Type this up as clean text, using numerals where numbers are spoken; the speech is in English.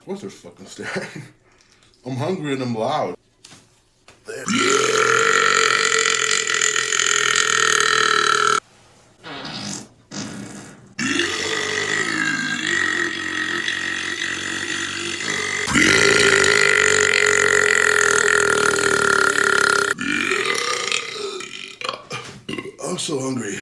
What's this fucking staring? I'm hungry and I'm loud. There. I'm so hungry.